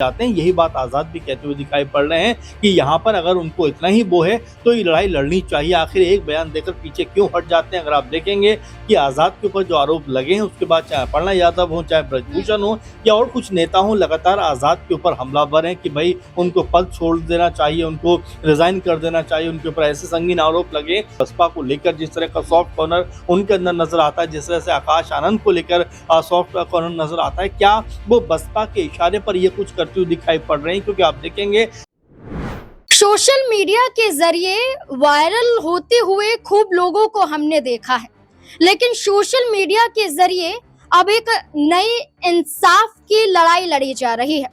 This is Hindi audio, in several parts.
जाते हैं। यही बात आज़ाद भी कहते हुए दिखाई पड़ रहे हैं कि यहाँ पर अगर उनको इतना ही वो है तो ये लड़ाई लड़नी चाहिए। आखिर एक बयान देकर पीछे क्यों हट जाते हैं? अगर आप देखेंगे कि आज़ाद के ऊपर जो आरोप लगे हैं उसके बाद चाहे अपर्णा यादव हो, चाहे ब्रजभूषण हो या और कुछ नेता हो, लगातार आज़ाद के ऊपर हमलावर हैं कि भाई उनको पद छोड़ देना चाहिए, उनको रिजाइन कर देना चाहिए। उनके ऊपर ऐसे संगीन आरोप लगे बसपा को लेकर, जिस तरह का सॉफ्ट कॉर्नर उनके अंदर नजर आता है, जिस तरह से आकाश आनंद को लेकर सॉफ्ट कॉर्नर नजर आता है। क्या वो बसपा के इशारे पर ये कुछ करते हुए दिखाई पड़ रहे हैं? क्योंकि आप देखेंगे सोशल मीडिया के जरिए वायरल होते हुए खूब लोगों को हमने देखा है, लेकिन सोशल मीडिया के जरिए अब एक नई इंसाफ की लड़ाई लड़ी जा रही है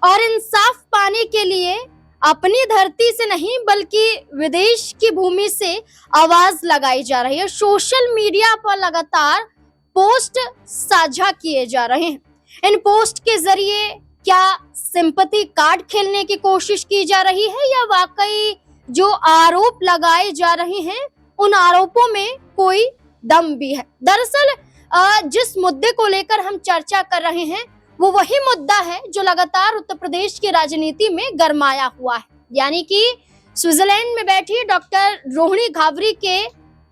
और इंसाफ पाने के लिए अपनी धरती से नहीं बल्कि विदेश की भूमि से आवाज लगाई जा रही है। सोशल मीडिया पर लगातार पोस्ट साझा किए जा रहे हैं। इन पोस्ट के जरिए क्या सिंपैथी कार्ड खेलने की कोशिश की जा रही है या वाकई जो आरोप लगाए जा रहे हैं उन आरोपों में कोई दम भी है? दरअसल जिस मुद्दे को लेकर हम चर्चा कर रहे हैं वो वही मुद्दा है जो लगातार उत्तर प्रदेश की राजनीति में गरमाया हुआ है, यानी कि स्विट्जरलैंड में बैठी डॉक्टर रोहिणी घावरी के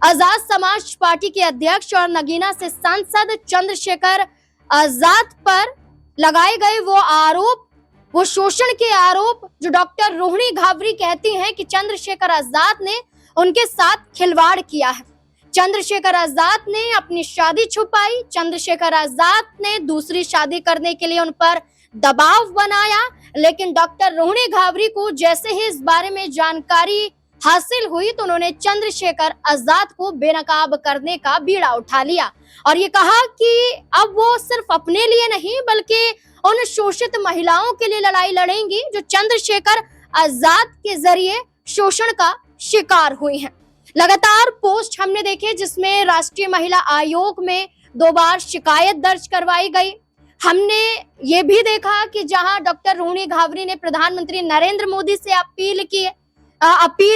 आजाद समाज पार्टी के अध्यक्ष और नगीना से सांसद चंद्रशेखर आजाद पर लगाए गए वो आरोप, वो शोषण के आरोप जो डॉक्टर रोहिणी घावरी कहती हैं कि चंद्रशेखर आजाद ने उनके साथ खिलवाड़ किया है। चंद्रशेखर आजाद ने अपनी शादी छुपाई, चंद्रशेखर आजाद ने दूसरी शादी करने के लिए उन पर दबाव बनाया, लेकिन डॉक्टर रोहिणी घावरी को जैसे ही इस बारे में जानकारी हासिल हुई तो उन्होंने चंद्रशेखर आजाद को बेनकाब करने का बीड़ा उठा लिया और ये कहा कि अब वो सिर्फ अपने लिए नहीं बल्कि उन शोषित महिलाओं के लिए लड़ाई लड़ेंगी जो चंद्रशेखर आजाद के जरिए शोषण का शिकार हुई हैं। लगातार पोस्ट हमने देखे जिसमें राष्ट्रीय महिला आयोग में 2 बार शिकायत दर्ज करवाई गई। हमने ये भी देखा कि जहां डॉक्टर रोहिणी घावरी ने प्रधानमंत्री नरेंद्र मोदी से अपील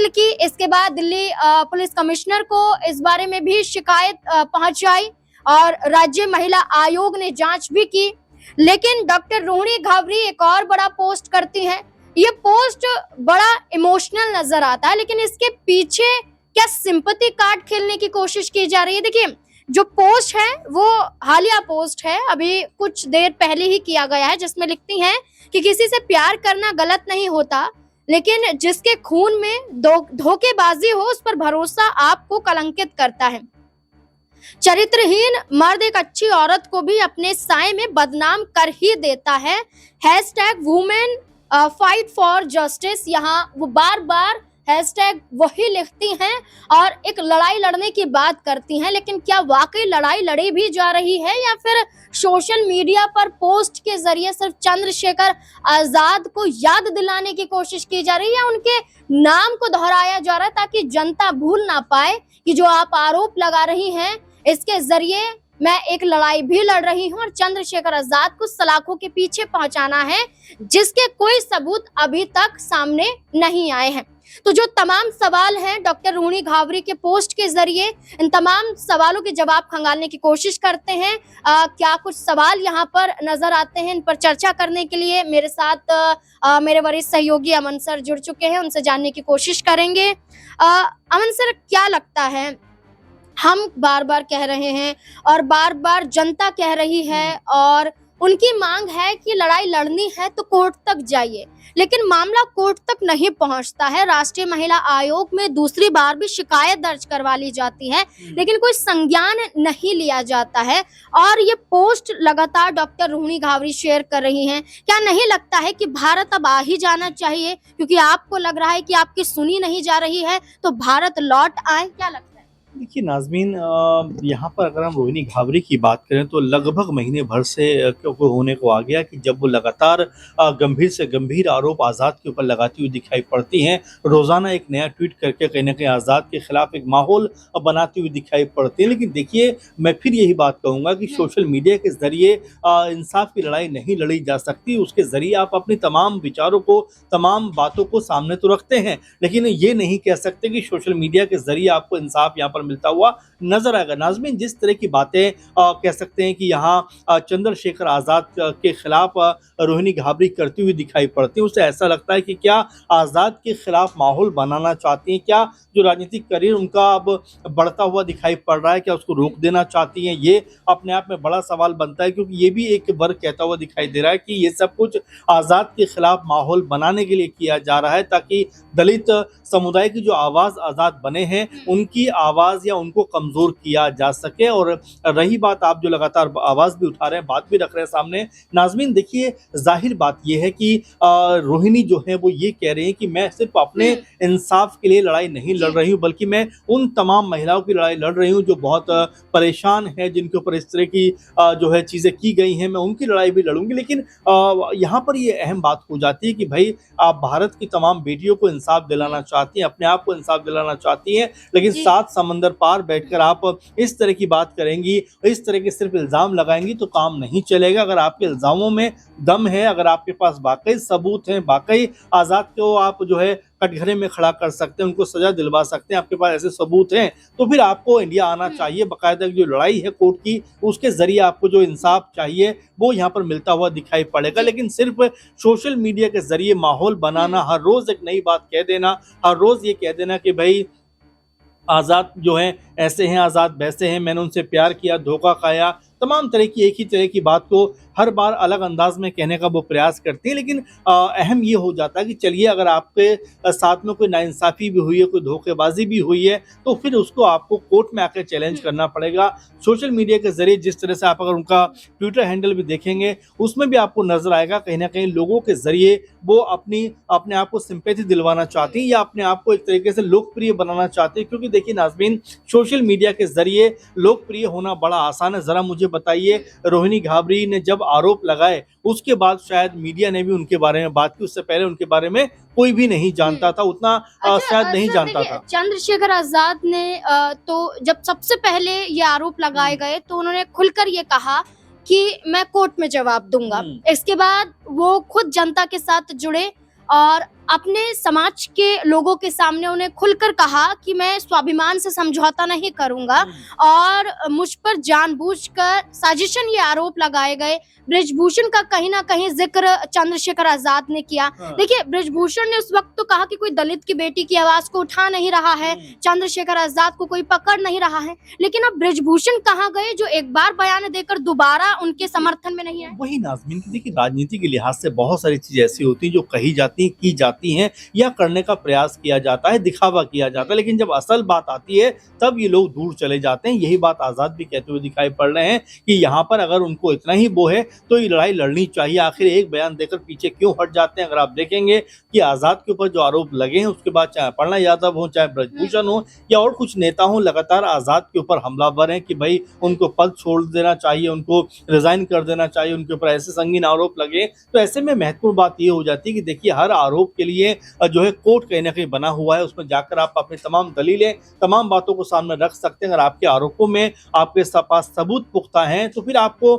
की, इसके बाद दिल्ली पुलिस कमिश्नर को इस बारे में भी शिकायत पहुंचाई और राज्य महिला आयोग ने जांच भी की। लेकिन डॉक्टर रोहिणी घावरी एक और बड़ा पोस्ट करती हैं। ये पोस्ट बड़ा इमोशनल नजर आता है, लेकिन इसके पीछे क्या सिंपैथी कार्ड खेलने की कोशिश की जा रही है? देखिए, जो पोस्ट है वो हालिया पोस्ट है, अभी कुछ देर पहले ही किया गया है, जिसमें लिखती हैं कि किसी से प्यार करना गलत नहीं होता, लेकिन जिसके खून में धोखेबाजी हो उस पर भरोसा आपको कलंकित करता है। चरित्रहीन मर्द एक अच्छी औरत को भी अपने साए में बदनाम कर ही देता है। #वुमेन फाइट फॉर जस्टिस, यहाँ वो बार बार हैशटैग वही लिखती हैं और एक लड़ाई लड़ने की बात करती हैं, लेकिन क्या वाकई लड़ाई लड़ी भी जा रही है या फिर सोशल मीडिया पर पोस्ट के जरिए सिर्फ चंद्रशेखर आजाद को याद दिलाने की कोशिश की जा रही है या उनके नाम को दोहराया जा रहा है ताकि जनता भूल ना पाए कि जो आप आरोप लगा रही हैं इसके जरिए मैं एक लड़ाई भी लड़ रही हूं और चंद्रशेखर आजाद को सलाखों के पीछे पहुंचाना है, जिसके कोई सबूत अभी तक सामने नहीं आए हैं। तो जो तमाम सवाल हैं डॉक्टर रोहिणी घावरी के पोस्ट के जरिए, इन तमाम सवालों के जवाब खंगालने की कोशिश करते हैं। क्या कुछ सवाल यहाँ पर नजर आते हैं, इन पर चर्चा करने के लिए मेरे साथ मेरे वरिष्ठ सहयोगी अमन सर जुड़ चुके हैं, उनसे जानने की कोशिश करेंगे। अमन सर, क्या लगता है, हम बार बार कह रहे हैं और बार बार जनता कह रही है और उनकी मांग है कि लड़ाई लड़नी है तो कोर्ट तक जाइए, लेकिन मामला कोर्ट तक नहीं पहुंचता है। राष्ट्रीय महिला आयोग में दूसरी बार भी शिकायत दर्ज करवा ली जाती है, लेकिन कोई संज्ञान नहीं लिया जाता है और ये पोस्ट लगातार डॉक्टर रोहिणी घावरी शेयर कर रही हैं। क्या नहीं लगता है कि भारत अब आ ही जाना चाहिए, क्योंकि आपको लग रहा है कि आपकी सुनी नहीं जा रही है, तो भारत लौट आए? क्या लगता है? देखिए नाजमीन, यहाँ पर अगर हम रोहिणी घावरी की बात करें तो लगभग महीने भर से होने को आ गया कि जब वो लगातार गंभीर से गंभीर आरोप आज़ाद के ऊपर लगाती हुई दिखाई पड़ती हैं। रोज़ाना एक नया ट्वीट करके कहीं ना कहीं आज़ाद के खिलाफ एक माहौल बनाती हुई दिखाई पड़ती है। लेकिन देखिए, मैं फिर यही बात कहूँगा कि सोशल मीडिया के ज़रिए इंसाफ की लड़ाई नहीं लड़ी जा सकती। उसके ज़रिए आप अपनी तमाम विचारों को, तमाम बातों को सामने तो रखते हैं, लेकिन ये नहीं कह सकते कि सोशल मीडिया के ज़रिए आपको इंसाफ यहाँ पर मिलता हुआ नजर आएगा। नाज़मीन, जिस तरह की बातें कह सकते हैं कि यहाँ चंद्रशेखर आज़ाद के खिलाफ रोहिणी घाबरी करती हुई दिखाई पड़ती है, उससे ऐसा लगता है कि क्या आज़ाद के खिलाफ माहौल बनाना चाहती हैं, क्या जो राजनीतिक करियर उनका अब बढ़ता हुआ दिखाई पड़ रहा है, क्या उसको रोक देना चाहती हैं? ये अपने आप में बड़ा सवाल बनता है, क्योंकि ये भी एक वर्ग कहता हुआ दिखाई दे रहा है कि ये सब कुछ आज़ाद के खिलाफ माहौल बनाने के लिए किया जा रहा है, ताकि दलित समुदाय की जो आवाज़ आज़ाद बने हैं उनकी आवाज़ या उनको कमज़ोर किया जा सके। और रही बात, आप जो लगातार आवाज़ भी उठा रहे हैं, बात भी रख रहे हैं सामने, नाज़मीन देखिए, जाहिर बात ये है कि रोहिणी जो है वो ये कह रही है कि मैं सिर्फ अपने इंसाफ के लिए लड़ाई नहीं लड़ रही हूँ, बल्कि मैं उन तमाम महिलाओं की लड़ाई लड़ रही हूँ जो बहुत परेशान है, जिनके ऊपर इस तरह की जो है चीज़ें की गई हैं, मैं उनकी लड़ाई भी लड़ूंगी। लेकिन यहाँ पर ये अहम बात हो जाती है कि भाई आप भारत की तमाम बेटियों को इंसाफ दिलाना चाहती हैं, अपने आप को इंसाफ दिलाना चाहती हैं, लेकिन सात समंदर पार बैठकर आप इस तरह की बात करेंगी, इस तरह के सिर्फ इल्ज़ाम लगाएंगी तो काम नहीं चलेगा। अगर आपके इल्ज़ामों में दम है, अगर आपके पास वाकई सबूत हैं, वाकई आज़ाद को आप जो है कटघरे में खड़ा कर सकते हैं, उनको सजा दिलवा सकते हैं, आपके पास ऐसे सबूत हैं, तो फिर आपको इंडिया आना चाहिए। बाकायदा जो लड़ाई है कोर्ट की, उसके जरिए आपको जो इंसाफ चाहिए वो यहाँ पर मिलता हुआ दिखाई पड़ेगा। लेकिन सिर्फ सोशल मीडिया के जरिए माहौल बनाना, हर रोज एक नई बात कह देना, हर रोज ये कह देना कि भाई आज़ाद जो हैं ऐसे हैं, आज़ाद वैसे हैं, मैंने उनसे प्यार किया, धोखा खाया, तमाम तरह की एक ही तरह की बात को हर बार अलग अंदाज में कहने का वो प्रयास करती है। लेकिन अहम ये हो जाता है कि चलिए, अगर आपके साथ में कोई नाइंसाफ़ी भी हुई है, कोई धोखेबाजी भी हुई है, तो फिर उसको आपको कोर्ट में आकर चैलेंज करना पड़ेगा। सोशल मीडिया के ज़रिए जिस तरह से आप अगर उनका ट्विटर हैंडल भी देखेंगे, उसमें भी आपको नज़र आएगा कहीं ना कहीं लोगों के ज़रिए वो अपने आप को सिंपैथी दिलवाना चाहती हैं या अपने आप को एक तरीके से लोकप्रिय बनाना चाहती हैं। क्योंकि देखिए नाज़मीन, सोशल मीडिया के ज़रिए लोकप्रिय होना बड़ा आसान है। ज़रा मुझे बताइए, रोहिणी घाबरी ने जब आरोप लगाए उसके बाद शायद मीडिया ने भी उनके बारे में बात की, उससे पहले उनके बारे में कोई भी नहीं जानता था, उतना शायद नहीं जानता था। चंद्रशेखर आजाद ने तो जब सबसे पहले ये आरोप लगाए गए तो उन्होंने खुलकर ये कहा कि मैं कोर्ट में जवाब दूंगा। इसके बाद वो खुद जनता के साथ जुड़े और अपने समाज के लोगों के सामने उन्हें खुलकर कहा कि मैं स्वाभिमान से समझौता नहीं करूंगा और मुझ पर जानबूझकर साजिशन ये आरोप लगाए गए। ब्रिजभूषण का कहीं ना कहीं जिक्र चंद्रशेखर आजाद ने किया। देखिए, ब्रिजभूषण ने उस वक्त तो कहा कि कोई दलित की बेटी की आवाज को उठा नहीं रहा है, चंद्रशेखर आजाद को कोई पकड़ नहीं रहा है, लेकिन अब ब्रिजभूषण कहाँ गए जो एक बार बयान देकर दोबारा उनके समर्थन में नहीं आए? वही नाज़मीन, देखिए राजनीति के लिहाज से बहुत सारी चीजें ऐसी होती हैं जो कही जाती हैं, की जाती हैं या करने का प्रयास किया जाता है, दिखावा किया जाता है, लेकिन जब असल बात आती है तब ये लोग दूर चले जाते हैं। यही बात आज़ाद भी कहते हुए दिखाई पड़ रहे हैं कि यहाँ पर अगर उनको इतना ही वो है तो ये लड़ाई लड़नी चाहिए। आखिर एक बयान देकर पीछे क्यों हट जाते हैं? अगर आप देखेंगे कि आज़ाद के ऊपर जो आरोप लगे हैं उसके बाद चाहे अपर्णा यादव हो, चाहे ब्रजभूषण हो या और कुछ नेता हो, लगातार आज़ाद के ऊपर हमलावर हैं कि भाई उनको पद छोड़ देना चाहिए, उनको रिजाइन कर देना चाहिए, उनके ऊपर ऐसे संगीन आरोप लगे। तो ऐसे में महत्वपूर्ण बात ये हो जाती है कि देखिए, हर आरोप के लिए जो है कोर्ट कहीं ना कहीं बना हुआ है, उसमें जाकर आप अपनी तमाम दलीलें, तमाम बातों को सामने रख सकते हैं। अगर आपके आरोपों में आपके पास सबूत पुख्ता हैं तो फिर आपको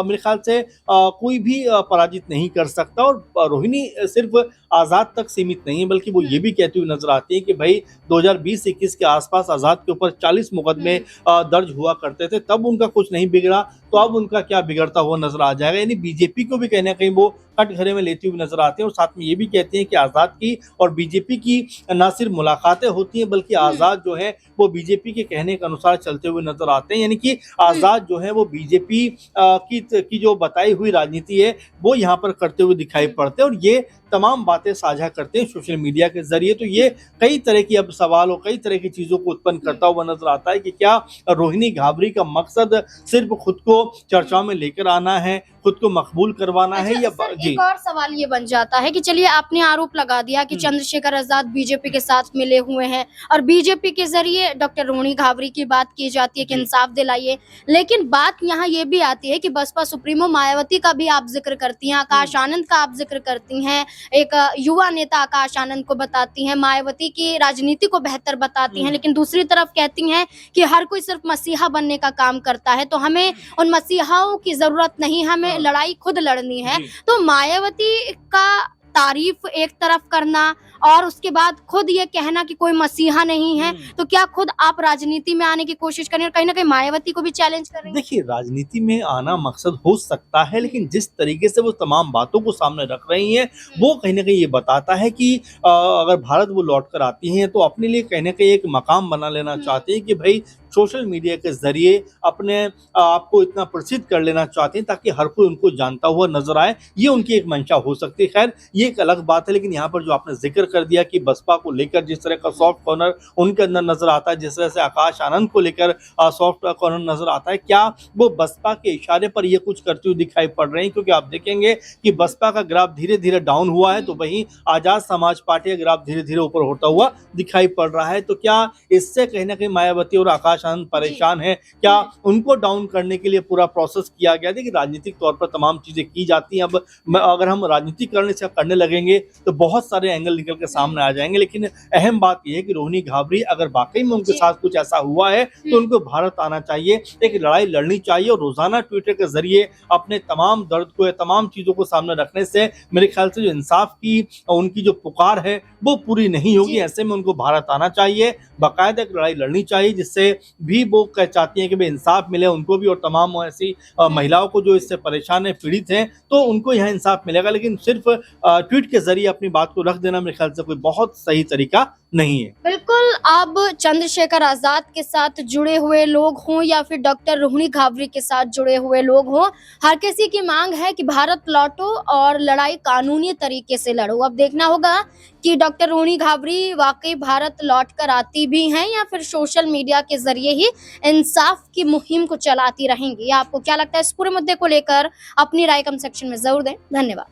मेरे ख्याल से कोई भी पराजित नहीं कर सकता। और रोहिणी सिर्फ आज़ाद तक सीमित नहीं है, बल्कि वो ये भी कहती हुई नजर आती है कि भाई 2020-21 के आसपास आज़ाद के ऊपर 40 मुकदमे दर्ज हुआ करते थे, तब उनका कुछ नहीं बिगड़ा, तो अब उनका क्या बिगड़ता हुआ नजर आ जाएगा। यानी बीजेपी को भी कहीं ना कहीं वो कटघरे में लेती हुई नजर आते हैं। और साथ में ये भी कहते हैं कि आज़ाद की और बीजेपी की न सिर्फ मुलाकातें होती हैं, बल्कि आज़ाद जो है वो बीजेपी के कहने के अनुसार चलते हुए नजर आते हैं। यानी कि आज़ाद जो है वो बीजेपी की जो बताई हुई राजनीति है वो यहाँ पर करते हुए दिखाई पड़ते हैं और ये तमाम बातें साझा करते हैं सोशल मीडिया के जरिए। तो ये कई तरह की अब सवाल और कई तरह की चीजों को उत्पन्न करता हुआ नजर आता है कि क्या रोहिणी घाबरी का मकसद सिर्फ खुद को चर्चाओं में लेकर आना है, खुद को मकबूल करवाना है या जी। एक और सवाल ये बन जाता है कि चलिए, आपने आरोप लगा दिया कि चंद्रशेखर आजाद बीजेपी के साथ मिले हुए हैं और बीजेपी के जरिए डॉक्टर रोहिणी घाबरी की बात की जाती है कि इंसाफ दिलाइए, लेकिन बात यहाँ ये भी आती है कि बसपा सुप्रीमो मायावती का भी आप जिक्र करती हैं, आकाश आनंद का आप जिक्र करती हैं, एक युवा नेता आकाश आनंद को बताती हैं, मायावती की राजनीति को बेहतर बताती हैं, लेकिन दूसरी तरफ कहती हैं कि हर कोई सिर्फ मसीहा बनने का काम करता है, तो हमें उन मसीहाओं की जरूरत नहीं, हमें लड़ाई खुद लड़नी है। तो मायावती का तारीफ एक तरफ करना और उसके बाद खुद ये कहना कि कोई मसीहा नहीं है, तो क्या खुद आप राजनीति में आने की कोशिश करें और कहीं ना कहीं मायावती को भी चैलेंज कर रही हैं? देखिए, राजनीति में आना मकसद हो सकता है, लेकिन जिस तरीके से वो तमाम बातों को सामने रख रही हैं, वो कहीं न कहीं ये बताता है कि अगर भारत वो लौट कर आती हैं, तो अपने लिए कहीं न कहीं एक मकाम बना लेना चाहती हैं कि भई सोशल मीडिया के ज़रिए अपने आप को इतना प्रसिद्ध कर लेना चाहती हैं, ताकि हर कोई उनको जानता हुआ नज़र आए। ये उनकी एक मंशा हो सकती है। ख़ैर, ये एक अलग बात है, लेकिन यहाँ पर जो आपने ज़िक्र कर दिया कि बसपा को लेकर जिस तरह का सॉफ्ट कॉर्नर उनके अंदर नज़र आता है, जिस तरह से आकाश आनंद को लेकर सॉफ्ट कॉर्नर नज़र आता है, क्या वो बसपा के इशारे पर ये कुछ करती हुई दिखाई पड़ रही हैं? क्योंकि आप देखेंगे कि बसपा का ग्राफ धीरे-धीरे डाउन हुआ है, तो वहीं आज़ाद समाज पार्टी का ग्राफ धीरे-धीरे ऊपर होता हुआ दिखाई पड़ रहा है। तो क्या इससे कहीं न कहीं मायावती और आकाश आनंद परेशान हैं? क्या उनको डाउन करने के लिए पूरा प्रोसेस किया गया? देखिए, राजनीतिक तौर पर तमाम चीज़ें की जाती हैं। अब अगर हम राजनीति करने लगेंगे, तो बहुत सारे एंगल निकल के सामने आ जाएँगे। लेकिन अहम बात ये है कि रोहिणी घाबरी अगर वाक़ई में उनके साथ कुछ ऐसा हुआ है, तो उनको भारत आना चाहिए, एक लड़ाई लड़नी चाहिए और रोज़ाना ट्विटर के ज़रिए अपने तमाम दर्द को या तमाम चीज़ों को सामने रखने से मेरे ख्याल से जो इंसाफ की उनकी जो पुकार है, वो पूरी नहीं होगी। ऐसे में उनको भारत आना चाहिए, बाकायदा एक लड़ाई लड़नी चाहिए, जिससे भी वो चाहती हैं कि भाई इंसाफ मिले उनको भी और तमाम ऐसी महिलाओं को जो इससे परेशान हैं, पीड़ित हैं, तो उनको यहाँ इंसाफ मिलेगा। लेकिन सिर्फ ट्वीट के ज़रिए अपनी बात को रख देना मेरे ख्याल से कोई बहुत सही तरीका नहीं है। बिल्कुल, अब चंद्रशेखर आजाद के साथ जुड़े हुए लोग हों या फिर डॉक्टर रोहिणी घाबरी के साथ जुड़े हुए लोग हों, हर किसी की मांग है कि भारत लौटो और लड़ाई कानूनी तरीके से लड़ो। अब देखना होगा कि डॉक्टर रोहिणी घाबरी वाकई भारत लौट कर आती भी हैं या फिर सोशल मीडिया के जरिए ही इंसाफ की मुहिम को चलाती रहेंगी। आपको क्या लगता है इस पूरे मुद्दे को लेकर? अपनी राय कमेंट सेक्शन में जरूर दें। धन्यवाद।